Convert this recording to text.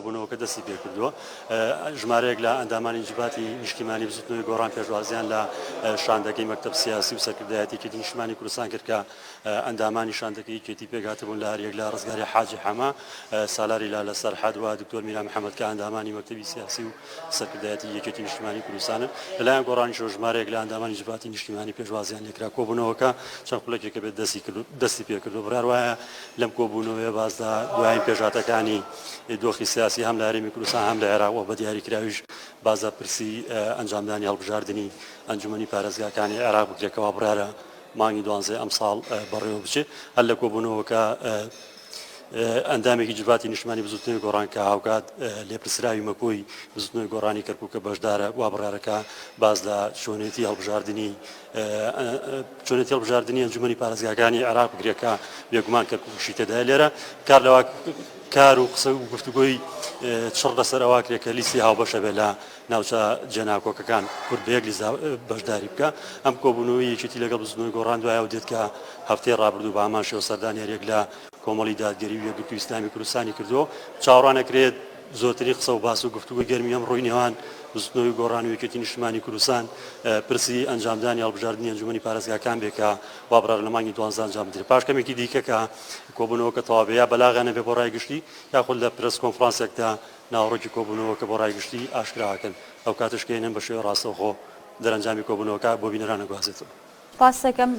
کۆبوونەوەکە دەستی پێ کردووە ژمارەیەک لە ئەندامانی نیشتیمانی نیشتیمانی بزوتنەوەی گۆڕان پێشوازیان لە شاندەکەی مەکتەب سیاسی و سەرکردایەتیەتی نیشتیمانی کوردستان کرد کە ئەندامانی شاندەکەی کێتی پێگاتبوون لە هەریەک لە ڕزگاری حاجی حەما سالاری لا لەسەر حەدوە دکتۆر میرا محەممەد کە ئەندامانی مەکتەبی سیاسی و سەرکردایەتی یەکێتی نیشتیمانی کوردستانن لەلایەن گۆڕانیشەوە ژمارەیەک لە ئەندامانی نیشتیمانی نیشتیمانی پێشوازیان لێکرا کۆبوونەوەکە چەند خولەکێکە بێت دەستی پێ کردو بڕار وایە لەم کۆبوونەوەی بازدا دوایین پێشاتەکانی دۆخی سیاسی هەم لە هەرێمی کوردستان هەم لە عێراق بە دیاریکراویش بازدا پرسی ئەنجامدانی هەڵبژاردننی ئەنجومەنی پارێزگاکانی عێراق بکرێتەوە بڕارە مانگی 12 ئەمساڵ بەڕێوە بچێت هەر لە کۆبوونەوەکە ئەندامێکی جوباتی نیشتیمانی بزوتنەوەی گۆڕان کە هاوکات لێپرسراوی مەکۆی بزوتنەوەی گۆڕانی کەرکووکە بەشدارە وا بڕارەکە باز لە چۆنێتی هەڵبژاردننی ئەنجومەنی پارێزگاکانی عێراق بگرێتکە بێگومان کەرکووکشی تێدایە لێرە کار لەوە کار و قسە و گفتوگۆی چڕ لەسەر ئەوە کرێت کە لیستی هاوبەشە بێت لە ناوچە جێناکۆکەکان کورد بە یەک لیست بەشداری بکە ئەم کۆبوونەوەی یەکێتی لەگەڵ بزوتنەوەی گۆڕان دوایە و دێت کە هەفتەی ڕابردوو بە هەمان شێوە سەردانی هەرێک لە کۆمەڵی دادگەری و یەکگرتووی ئیسلامی کوردستانی کردووە چاوەڕوانەکرێت زۆرتری قسە و باس و گفتوگۆی گەرمی ئەم ڕووی نێوان بزوتنەوەی گۆڕان و یەکێتی نیشتیمانی کوردستان پرسی ئەنجامدانی هەڵبژاردننی ئەنجومەنی پارێزگاکان بێت کە وا بڕار لە مانگی 12 ئەنجام بدرێت پاش کەمێکی دیکە کە کۆبوونەوەکە تەواو یا بەلاغانە بێ بۆ ڕایگشتی یاخود لە پرس کۆنفرانسێکدا ناوەڕۆکی کۆبوونەوەکە بۆ ڕایگشتی ئاشکراکەن ئەو کاتشکێنن بە شێوە ڕاستەوخۆ دەرەنجامی کۆبوونەوەکە بۆ بینەران نەگوازێتەوە پاسەکەم